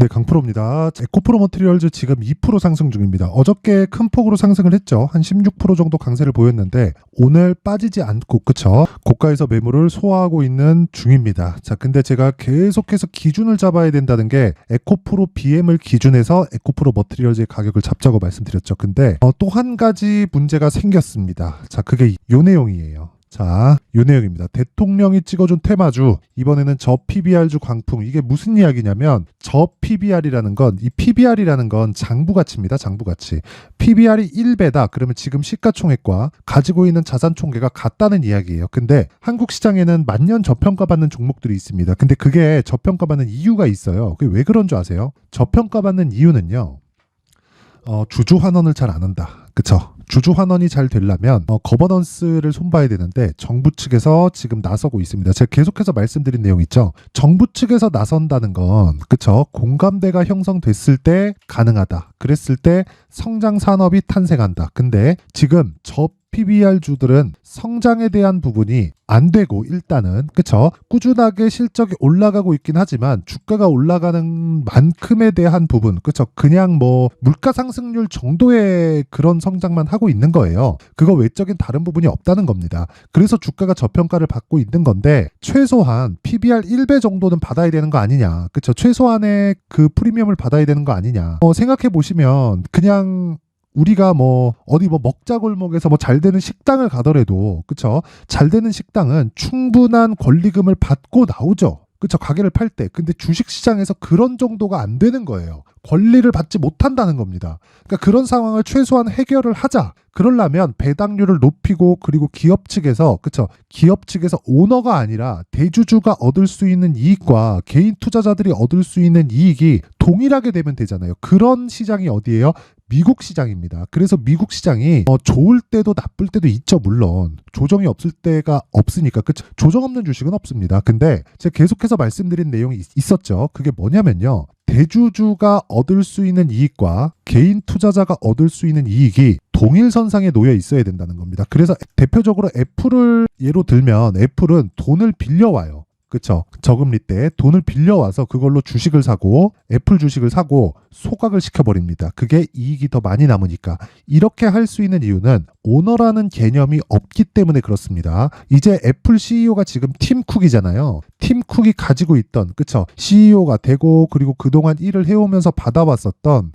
네, 강프로입니다. 에코프로 머티리얼즈 지금 2% 상승 중입니다. 어저께 큰 폭으로 상승을 했죠. 한 16% 정도 강세를 보였는데 오늘 빠지지 않고 그쵸? 고가에서 매물을 소화하고 있는 중입니다. 자, 근데 제가 계속해서 기준을 잡아야 된다는 게 에코프로 BM을 기준해서 에코프로 머티리얼즈의 가격을 잡자고 말씀드렸죠. 근데 또 한 가지 문제가 생겼습니다. 자, 그게 요 내용이에요. 자, 요 내용입니다. 대통령이 찍어준 테마주, 이번에는 저 PBR주 광풍. 이게 무슨 이야기냐면 저 PBR이라는 건, 이 PBR이라는 건 장부가치입니다. 장부가치. PBR이 1배다. 그러면 지금 시가총액과 가지고 있는 자산 총계가 같다는 이야기예요. 근데 한국 시장에는 만년 저평가받는 종목들이 있습니다. 근데 그게 저평가받는 이유가 있어요. 그게 왜 그런 줄 아세요? 저평가받는 이유는요. 주주 환원을 잘 안 한다. 그쵸? 주주 환원이 잘 되려면 거버넌스를 손봐야 되는데 정부 측에서 지금 나서고 있습니다. 제가 계속해서 말씀드린 내용 있죠. 정부 측에서 나선다는 건 그쵸? 공감대가 형성됐을 때 가능하다. 그랬을 때 성장 산업이 탄생한다. 근데 지금 저 PBR주들은 성장에 대한 부분이 안 되고 일단은 그쵸? 꾸준하게 실적이 올라가고 있긴 하지만 주가가 올라가는 만큼에 대한 부분 그쵸? 그냥 뭐 물가 상승률 정도의 그런 성장만 하고 있는 거예요. 그거 외적인 다른 부분이 없다는 겁니다. 그래서 주가가 저평가를 받고 있는 건데 최소한 PBR 1배 정도는 받아야 되는 거 아니냐. 그쵸? 최소한의 그 프리미엄을 받아야 되는 거 아니냐. 생각해 보시면 그냥 우리가 뭐 어디 뭐 먹자골목에서 뭐 잘 되는 식당을 가더라도 그쵸? 잘 되는 식당은 충분한 권리금을 받고 나오죠. 그쵸? 가게를 팔 때. 근데 주식시장에서 그런 정도가 안 되는 거예요. 권리를 받지 못한다는 겁니다. 그러니까 그런 상황을 최소한 해결을 하자. 그러려면 배당률을 높이고 그리고 기업 측에서 그쵸? 기업 측에서 오너가 아니라 대주주가 얻을 수 있는 이익과 개인 투자자들이 얻을 수 있는 이익이 동일하게 되면 되잖아요. 그런 시장이 어디예요? 미국 시장입니다. 그래서 미국 시장이 좋을 때도 나쁠 때도 있죠. 물론 조정이 없을 때가 없으니까 그쵸? 조정 없는 주식은 없습니다. 근데 제가 계속해서 말씀드린 내용이 있었죠. 그게 뭐냐면요. 대주주가 얻을 수 있는 이익과 개인 투자자가 얻을 수 있는 이익이 동일선상에 놓여 있어야 된다는 겁니다. 그래서 대표적으로 애플을 예로 들면 애플은 돈을 빌려와요. 그쵸? 저금리 때 돈을 빌려와서 그걸로 주식을 사고 애플 주식을 사고 소각을 시켜버립니다. 그게 이익이 더 많이 남으니까. 이렇게 할 수 있는 이유는 오너라는 개념이 없기 때문에 그렇습니다. 이제 애플 CEO가 지금 팀 쿡이잖아요. 팀 쿡이 가지고 있던 그쵸? CEO가 되고 그리고 그동안 일을 해오면서 받아왔었던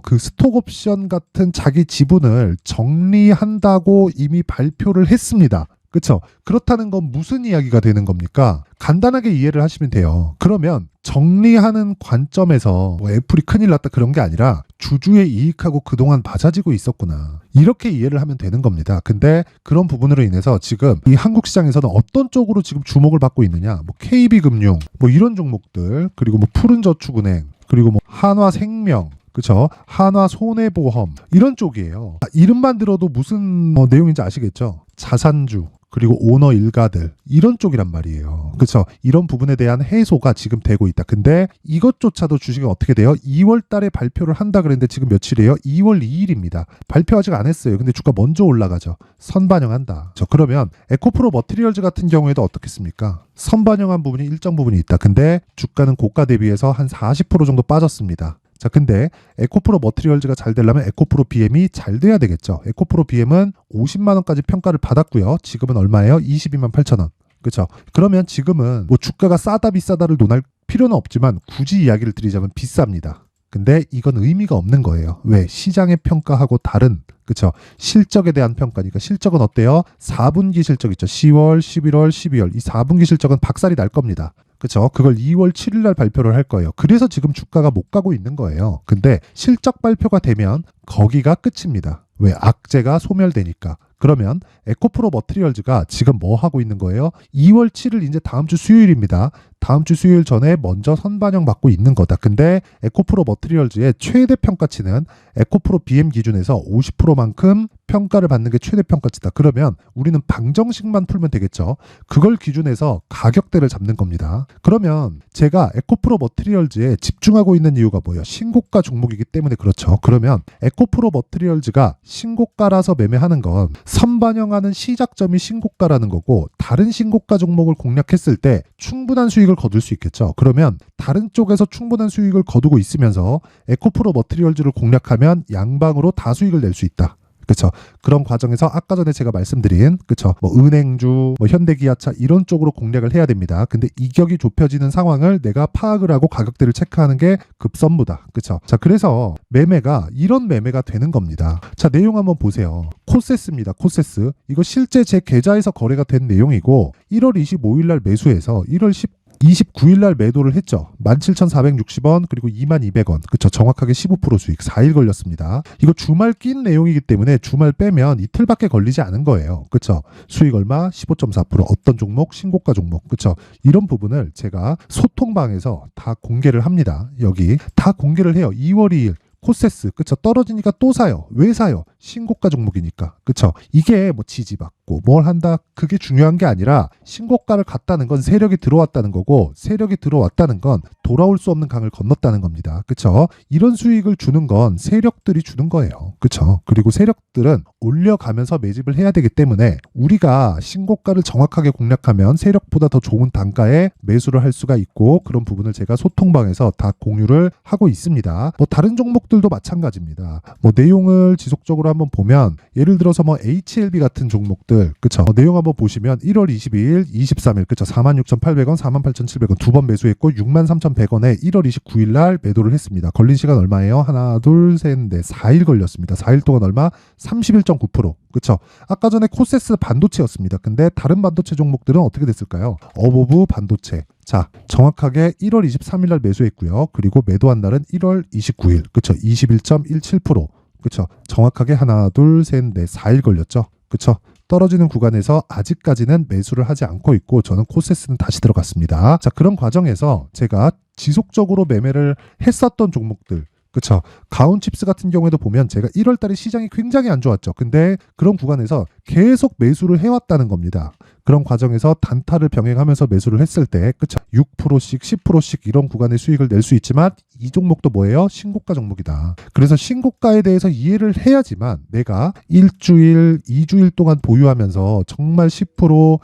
그 스톡옵션 같은 자기 지분을 정리한다고 이미 발표를 했습니다. 그쵸? 그렇다는 건 무슨 이야기가 되는 겁니까? 간단하게 이해를 하시면 돼요. 그러면 정리하는 관점에서 뭐 애플이 큰일 났다 그런 게 아니라 주주의 이익하고 그동안 맞아지고 있었구나. 이렇게 이해를 하면 되는 겁니다. 근데 그런 부분으로 인해서 지금 이 한국 시장에서는 어떤 쪽으로 지금 주목을 받고 있느냐? 뭐 KB금융, 뭐 이런 종목들, 그리고 뭐 푸른저축은행, 그리고 뭐 한화생명, 그쵸? 한화손해보험 이런 쪽이에요. 이름만 들어도 무슨 내용인지 아시겠죠? 자산주 그리고 오너 일가들 이런 쪽이란 말이에요. 그렇죠? 이런 부분에 대한 해소가 지금 되고 있다. 근데 이것조차도 주식이 어떻게 돼요? 2월 달에 발표를 한다 그랬는데 지금 며칠이에요? 2월 2일입니다. 발표 아직 안 했어요. 근데 주가 먼저 올라가죠. 선반영한다. 그러면 에코프로 머티리얼즈 같은 경우에도 어떻겠습니까? 선반영한 부분이 일정 부분이 있다. 근데 주가는 고가 대비해서 한 40% 정도 빠졌습니다. 자, 근데 에코프로 머티리얼즈가 잘 되려면 에코프로 BM이 잘 돼야 되겠죠. 에코프로 BM은 50만 원까지 평가를 받았고요. 지금은 얼마예요? 22만 8천 원. 그렇죠? 그러면 지금은 뭐 주가가 싸다 비싸다를 논할 필요는 없지만 굳이 이야기를 드리자면 비쌉니다. 근데 이건 의미가 없는 거예요. 왜? 시장의 평가하고 다른 그렇죠? 실적에 대한 평가니까. 실적은 어때요? 4분기 실적 있죠. 10월, 11월, 12월. 이 4분기 실적은 박살이 날 겁니다. 그렇죠? 그걸 2월 7일 날 발표를 할 거예요. 그래서 지금 주가가 못 가고 있는 거예요. 근데 실적 발표가 되면 거기가 끝입니다. 왜? 악재가 소멸되니까. 그러면 에코프로 머티리얼즈가 지금 뭐 하고 있는 거예요? 2월 7일 이제 다음 주 수요일입니다. 다음 주 수요일 전에 먼저 선반영 받고 있는 거다. 근데 에코프로 머티리얼즈의 최대 평가치는 에코프로 BM 기준에서 50%만큼 평가를 받는 게 최대 평가치다. 그러면 우리는 방정식만 풀면 되겠죠. 그걸 기준해서 가격대를 잡는 겁니다. 그러면 제가 에코프로 머티리얼즈에 집중하고 있는 이유가 뭐예요? 신고가 종목이기 때문에 그렇죠. 그러면 에코프로 머티리얼즈가 신고가라서 매매하는 건 선반영하는 시작점이 신고가라는 거고 다른 신고가 종목을 공략했을 때 충분한 수익을 거둘 수 있겠죠. 그러면 다른 쪽에서 충분한 수익을 거두고 있으면서 에코프로 머티리얼즈를 공략하면 양방으로 다 수익을 낼 수 있다. 그렇죠. 그런 과정에서 아까 전에 제가 말씀드린 그렇죠. 뭐 은행주, 뭐 현대기아차 이런 쪽으로 공략을 해야 됩니다. 근데 이격이 좁혀지는 상황을 내가 파악을 하고 가격대를 체크하는 게 급선무다. 그렇죠. 자, 그래서 매매가 이런 매매가 되는 겁니다. 자, 내용 한번 보세요. 코세스입니다. 코세스. 이거 실제 제 계좌에서 거래가 된 내용이고 1월 25일 날 매수해서 1월 29일 날 매도를 했죠. 17,460원 그리고 22,200원. 그쵸. 정확하게 15% 수익 4일 걸렸습니다. 이거 주말 낀 내용이기 때문에 주말 빼면 이틀밖에 걸리지 않은 거예요. 그쵸. 수익 얼마? 15.4%. 어떤 종목? 신고가 종목. 그쵸. 이런 부분을 제가 소통방에서 다 공개를 합니다. 여기 다 공개를 해요. 2월 2일 코세스 그쵸. 떨어지니까 또 사요. 왜 사요? 신고가 종목이니까. 그쵸. 이게 뭐 지지받고 뭘 한다 그게 중요한 게 아니라 신고가를 갔다는 건 세력이 들어왔다는 거고 세력이 들어왔다는 건 돌아올 수 없는 강을 건넜다는 겁니다. 그쵸. 이런 수익을 주는 건 세력들이 주는 거예요. 그쵸. 그리고 세력들은 올려가면서 매집을 해야 되기 때문에 우리가 신고가를 정확하게 공략하면 세력보다 더 좋은 단가에 매수를 할 수가 있고 그런 부분을 제가 소통방에서 다 공유를 하고 있습니다. 뭐 다른 종목들도 마찬가지입니다. 뭐 내용을 지속적으로 한번 보면 예를 들어서 뭐 HLB 같은 종목들 그쵸. 내용 한번 보시면 1월 22일, 23일 그쵸. 46,800원, 48,700원 두 번 매수했고 63,100원에 1월 29일 날 매도를 했습니다. 걸린 시간 얼마예요? 하나, 둘, 셋, 넷, 4일 걸렸습니다. 4일 동안 얼마? 31.9%. 그쵸. 아까 전에 코세스 반도체였습니다. 근데 다른 반도체 종목들은 어떻게 됐을까요? 어보브 반도체. 자, 정확하게 1월 23일 날 매수했고요. 그리고 매도한 날은 1월 29일. 그쵸. 21.17%. 그쵸. 정확하게 하나, 둘, 셋, 넷, 4일 걸렸죠. 그쵸. 떨어지는 구간에서 아직까지는 매수를 하지 않고 있고 저는 코세스는 다시 들어갔습니다. 자, 그런 과정에서 제가 지속적으로 매매를 했었던 종목들 그쵸. 가온칩스 같은 경우에도 보면 제가 1월 달에 시장이 굉장히 안 좋았죠. 근데 그런 구간에서 계속 매수를 해왔다는 겁니다. 그런 과정에서 단타를 병행하면서 매수를 했을 때 그쵸. 6%씩 10%씩 이런 구간의 수익을 낼 수 있지만 이 종목도 뭐예요? 신고가 종목이다. 그래서 신고가에 대해서 이해를 해야지만 내가 일주일, 2주일 동안 보유하면서 정말 10%,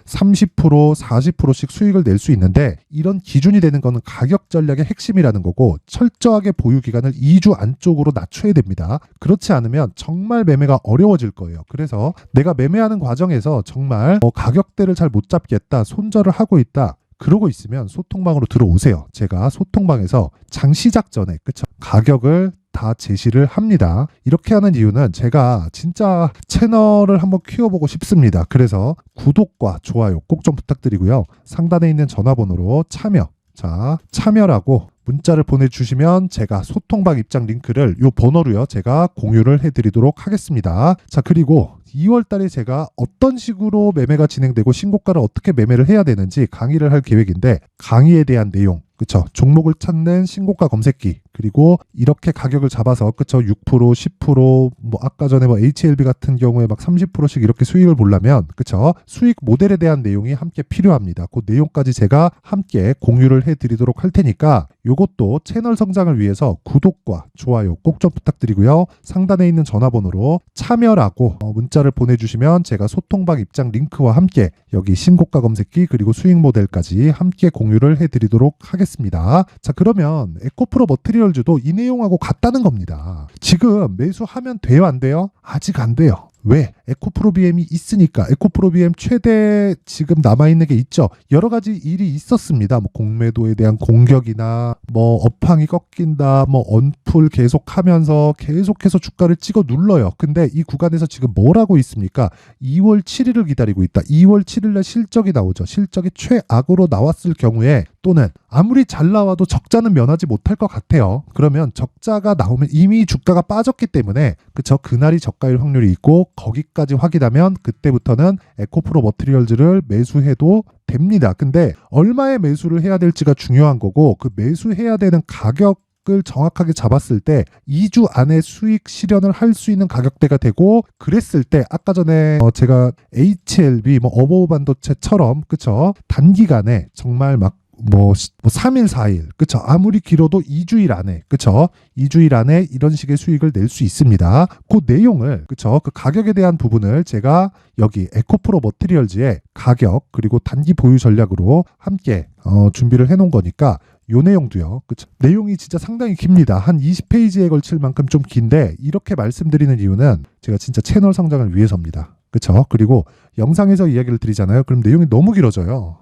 30%, 40%씩 수익을 낼 수 있는데 이런 기준이 되는 거는 가격 전략의 핵심이라는 거고 철저하게 보유 기간을 2주 안쪽으로 낮춰야 됩니다. 그렇지 않으면 정말 매매가 어려워질 거예요. 그래서 내가 매매하는 과정에서 정말 가격대를 잘 못 잡겠다, 손절을 하고 있다. 그러고 있으면 소통방으로 들어오세요. 제가 소통방에서 장 시작 전에 그쵸? 가격을 다 제시를 합니다. 이렇게 하는 이유는 제가 진짜 채널을 한번 키워보고 싶습니다. 그래서 구독과 좋아요 꼭 좀 부탁드리고요. 상단에 있는 전화번호로 참여라고 문자를 보내주시면 제가 소통방 입장 링크를 이 번호로요. 제가 공유를 해드리도록 하겠습니다. 자, 그리고 2월 달에 제가 어떤 식으로 매매가 진행되고 신고가를 어떻게 매매를 해야 되는지 강의를 할 계획인데 강의에 대한 내용 그쵸. 종목을 찾는 신고가 검색기 그리고 이렇게 가격을 잡아서 그쵸. 6%, 10%, 뭐 아까 전에 뭐 HLB 같은 경우에 막 30%씩 이렇게 수익을 보려면 그쵸. 수익 모델에 대한 내용이 함께 필요합니다. 그 내용까지 제가 함께 공유를 해드리도록 할 테니까 요것도 채널 성장을 위해서 구독과 좋아요 꼭 좀 부탁드리고요. 상단에 있는 전화번호로 참여라고 문자를 보내주시면 제가 소통방 입장 링크와 함께 여기 신고가 검색기 그리고 수익 모델까지 함께 공유를 해드리도록 하겠습니다. 자, 그러면 에코프로 머티리얼즈도 이 내용하고 같다는 겁니다. 지금 매수하면 돼요, 안 돼요? 아직 안 돼요. 왜? 에코프로 BM이 있으니까. 에코프로 BM 최대 지금 남아있는 게 있죠. 여러 가지 일이 있었습니다. 뭐 공매도에 대한 공격이나 뭐 업황이 꺾인다, 뭐 언풀 계속하면서 계속해서 주가를 찍어 눌러요. 근데 이 구간에서 지금 뭘 하고 있습니까? 2월 7일을 기다리고 있다. 2월 7일날 실적이 나오죠. 실적이 최악으로 나왔을 경우에 또는 아무리 잘 나와도 적자는 면하지 못할 것 같아요. 그러면 적자가 나오면 이미 주가가 빠졌기 때문에 그쵸? 그날이 저가일 확률이 있고 거기까지 확인하면 그때부터는 에코프로 머티리얼즈를 매수해도 됩니다. 근데 얼마에 매수를 해야 될지가 중요한 거고 그 매수해야 되는 가격을 정확하게 잡았을 때 2주 안에 수익 실현을 할 수 있는 가격대가 되고 그랬을 때 아까 전에 제가 HLB 뭐 어보브 반도체처럼 그쵸? 단기간에 정말 막 뭐 3일, 4일, 그쵸? 아무리 길어도 2주일 안에, 그쵸? 2주일 안에 이런 식의 수익을 낼 수 있습니다. 그 내용을, 그쵸? 그 가격에 대한 부분을 제가 여기 에코프로 머티리얼즈의 가격 그리고 단기 보유 전략으로 함께 준비를 해놓은 거니까 요 내용도요. 그쵸? 내용이 진짜 상당히 깁니다. 한 20페이지에 걸칠 만큼 좀 긴데 이렇게 말씀드리는 이유는 제가 진짜 채널 성장을 위해서입니다. 그쵸? 그리고 영상에서 이야기를 드리잖아요. 그럼 내용이 너무 길어져요.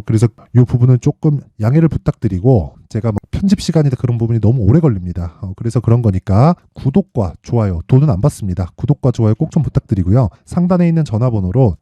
그래서 이 부분은 조금 양해를 부탁드리고 제가 뭐 편집 시간이다 그런 부분이 너무 오래 걸립니다. 그래서 그런 거니까 구독과 좋아요, 돈은 안 받습니다. 구독과 좋아요 꼭 좀 부탁드리고요. 상단에 있는 전화번호로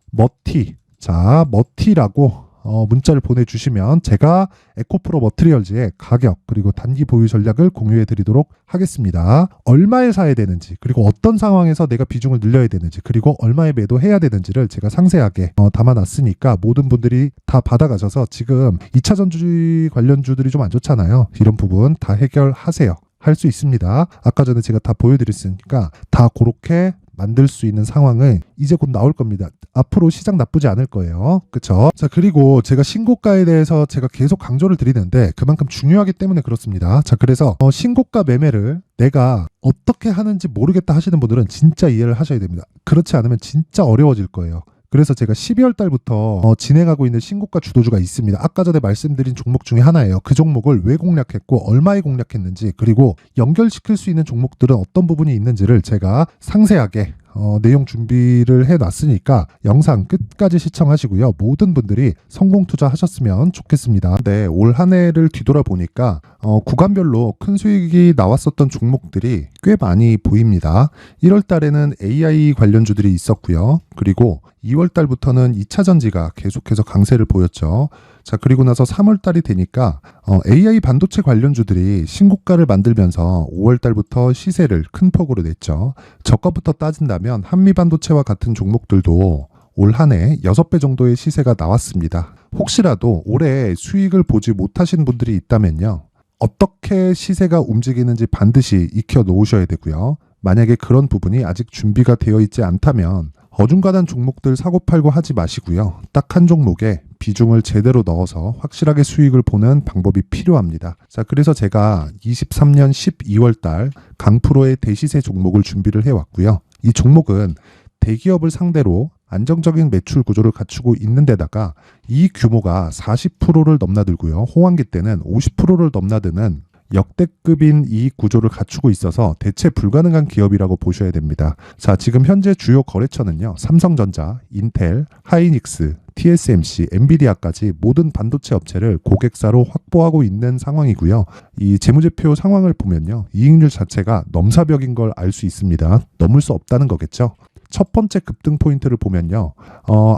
머티라고 문자를 보내주시면 제가 에코프로 머티리얼즈의 가격 그리고 단기 보유 전략을 공유해 드리도록 하겠습니다. 얼마에 사야 되는지 그리고 어떤 상황에서 내가 비중을 늘려야 되는지 그리고 얼마에 매도해야 되는지를 제가 상세하게 담아놨으니까 모든 분들이 다 받아가셔서 지금 2차 전지 관련주들이 좀 안 좋잖아요. 이런 부분 다 해결하세요. 할 수 있습니다. 아까 전에 제가 다 보여드렸으니까 다 그렇게 만들 수 있는 상황은 이제 곧 나올 겁니다. 앞으로 시장 나쁘지 않을 거예요. 그쵸? 자, 그리고 제가 신고가에 대해서 제가 계속 강조를 드리는데 그만큼 중요하기 때문에 그렇습니다. 자, 그래서 신고가 매매를 내가 어떻게 하는지 모르겠다 하시는 분들은 진짜 이해를 하셔야 됩니다. 그렇지 않으면 진짜 어려워질 거예요. 그래서 제가 12월 달부터 진행하고 있는 신고가 주도주가 있습니다. 아까 전에 말씀드린 종목 중에 하나예요. 그 종목을 왜 공략했고 얼마에 공략했는지 그리고 연결시킬 수 있는 종목들은 어떤 부분이 있는지를 제가 상세하게 내용 준비를 해놨으니까 영상 끝까지 시청하시고요. 모든 분들이 성공 투자하셨으면 좋겠습니다. 네, 올 한 해를 뒤돌아보니까 구간별로 큰 수익이 나왔었던 종목들이 꽤 많이 보입니다. 1월 달에는 AI 관련주들이 있었고요. 그리고 2월 달부터는 2차 전지가 계속해서 강세를 보였죠. 자, 그리고 나서 3월 달이 되니까 AI 반도체 관련주들이 신고가를 만들면서 5월 달부터 시세를 큰 폭으로 냈죠. 저가부터 따진다면 한미 반도체와 같은 종목들도 올 한 해 6배 정도의 시세가 나왔습니다. 혹시라도 올해 수익을 보지 못하신 분들이 있다면요. 어떻게 시세가 움직이는지 반드시 익혀 놓으셔야 되고요. 만약에 그런 부분이 아직 준비가 되어 있지 않다면 어중간한 종목들 사고팔고 하지 마시고요. 딱 한 종목에 비중을 제대로 넣어서 확실하게 수익을 보는 방법이 필요합니다. 자, 그래서 제가 23년 12월 달 강프로의 대시세 종목을 준비를 해왔고요. 이 종목은 대기업을 상대로 안정적인 매출 구조를 갖추고 있는 데다가 이 규모가 40%를 넘나들고요. 호황기 때는 50%를 넘나드는 역대급인 이익 구조를 갖추고 있어서 대체 불가능한 기업이라고 보셔야 됩니다. 자, 지금 현재 주요 거래처는요. 삼성전자, 인텔, 하이닉스, TSMC, 엔비디아까지 모든 반도체 업체를 고객사로 확보하고 있는 상황이고요. 이 재무제표 상황을 보면요. 이익률 자체가 넘사벽인 걸 알 수 있습니다. 넘을 수 없다는 거겠죠. 첫 번째 급등 포인트를 보면요.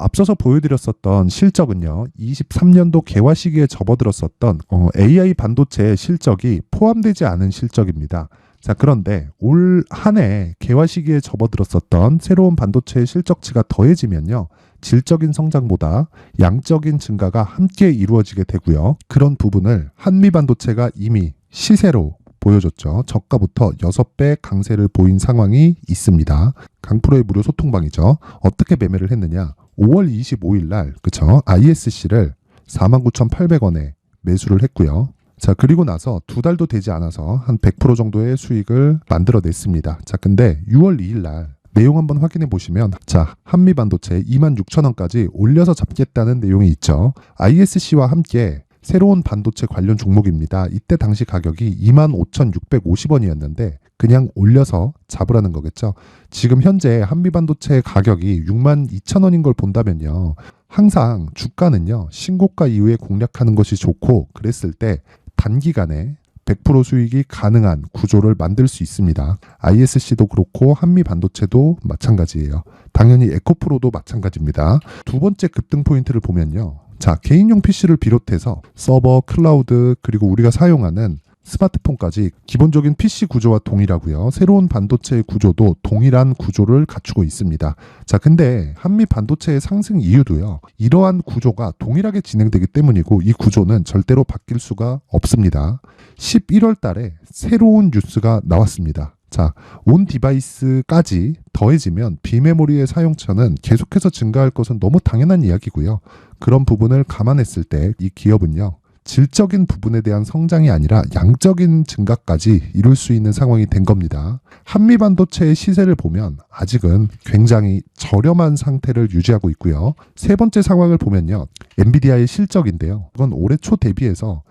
앞서서 보여드렸었던 실적은요. 23년도 개화 시기에 접어들었었던 AI 반도체의 실적이 포함되지 않은 실적입니다. 자, 그런데 올 한 해 개화 시기에 접어들었었던 새로운 반도체의 실적치가 더해지면요. 질적인 성장보다 양적인 증가가 함께 이루어지게 되고요. 그런 부분을 한미 반도체가 이미 시세로 보여줬죠. 저가부터 6배 강세를 보인 상황이 있습니다. 강프로의 무료 소통방이죠. 어떻게 매매를 했느냐. 5월 25일 날 그쵸? ISC를 49,800원에 매수를 했고요. 자, 그리고 나서 2달도 되지 않아서 한 100% 정도의 수익을 만들어냈습니다. 자, 근데 6월 2일 날 내용 한번 확인해 보시면 자, 한미 반도체 26,000원까지 올려서 잡겠다는 내용이 있죠. ISC와 함께 새로운 반도체 관련 종목입니다. 이때 당시 가격이 25,650원이었는데 그냥 올려서 잡으라는 거겠죠. 지금 현재 한미 반도체 가격이 62,000원인 걸 본다면요. 항상 주가는요. 신고가 이후에 공략하는 것이 좋고 그랬을 때 단기간에 100% 수익이 가능한 구조를 만들 수 있습니다. ISC도 그렇고 한미 반도체도 마찬가지예요. 당연히 에코프로도 마찬가지입니다. 두 번째 급등 포인트를 보면요. 자, 개인용 PC를 비롯해서 서버, 클라우드, 그리고 우리가 사용하는 스마트폰까지 기본적인 PC 구조와 동일하고요. 새로운 반도체의 구조도 동일한 구조를 갖추고 있습니다. 자, 근데 한미 반도체의 상승 이유도요. 이러한 구조가 동일하게 진행되기 때문이고 이 구조는 절대로 바뀔 수가 없습니다. 11월 달에 새로운 뉴스가 나왔습니다. 자, 온 디바이스까지 더해지면 비메모리의 사용처는 계속해서 증가할 것은 너무 당연한 이야기고요. 그런 부분을 감안했을 때 이 기업은요. 질적인 부분에 대한 성장이 아니라 양적인 증가까지 이룰 수 있는 상황이 된 겁니다. 한미반도체의 시세를 보면 아직은 굉장히 저렴한 상태를 유지하고 있고요. 세 번째 상황을 보면요. 엔비디아의 실적인데요. 이건 올해 초 대비해서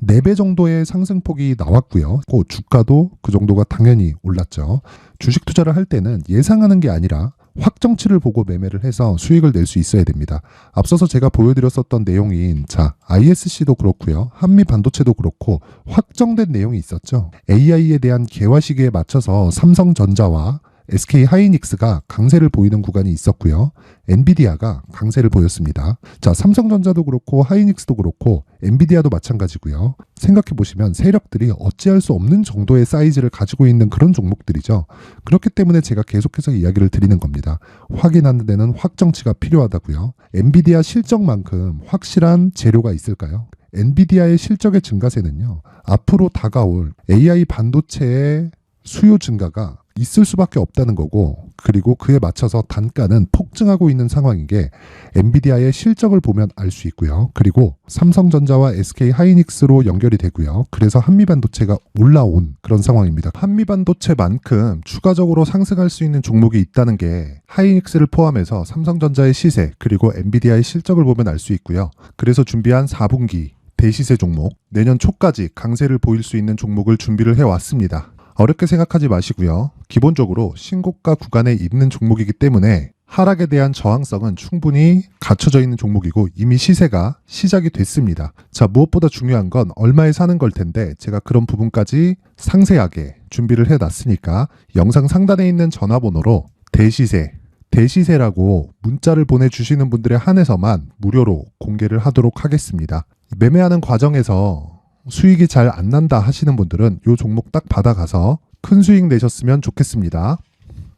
4배 정도의 상승폭이 나왔고요. 그 주가도 그 정도가 당연히 올랐죠. 주식 투자를 할 때는 예상하는 게 아니라 확정치를 보고 매매를 해서 수익을 낼 수 있어야 됩니다. 앞서서 제가 보여드렸었던 내용인 ISC도 그렇고요. 한미반도체도 그렇고 확정된 내용이 있었죠. AI에 대한 개화 시기에 맞춰서 삼성전자와 SK 하이닉스가 강세를 보이는 구간이 있었고요. 엔비디아가 강세를 보였습니다. 삼성전자도 그렇고 하이닉스도 그렇고 엔비디아도 마찬가지고요. 생각해 보시면 세력들이 어찌할 수 없는 정도의 사이즈를 가지고 있는 그런 종목들이죠. 그렇기 때문에 제가 계속해서 이야기를 드리는 겁니다. 확인하는 데는 확정치가 필요하다고요. 엔비디아 실적만큼 확실한 재료가 있을까요? 엔비디아의 실적의 증가세는요. 앞으로 다가올 AI 반도체의 수요 증가가 있을 수밖에 없다는 거고, 그리고 그에 맞춰서 단가는 폭증하고 있는 상황인 게 엔비디아의 실적을 보면 알 수 있고요. 그리고 삼성전자와 SK 하이닉스로 연결이 되고요. 그래서 한미반도체가 올라온 그런 상황입니다. 한미반도체만큼 추가적으로 상승할 수 있는 종목이 있다는 게 하이닉스를 포함해서 삼성전자의 시세 그리고 엔비디아의 실적을 보면 알 수 있고요. 그래서 준비한 4분기 대시세 종목, 내년 초까지 강세를 보일 수 있는 종목을 준비를 해왔습니다. 어렵게 생각하지 마시고요. 기본적으로 신고가 구간에 있는 종목이기 때문에 하락에 대한 저항성은 충분히 갖춰져 있는 종목이고 이미 시세가 시작이 됐습니다. 무엇보다 중요한 건 얼마에 사는 걸 텐데 제가 그런 부분까지 상세하게 준비를 해놨으니까 영상 상단에 있는 전화번호로 대시세라고 문자를 보내주시는 분들에 한해서만 무료로 공개를 하도록 하겠습니다. 매매하는 과정에서 수익이 잘 안 난다 하시는 분들은 이 종목 딱 받아가서 큰 수익 내셨으면 좋겠습니다.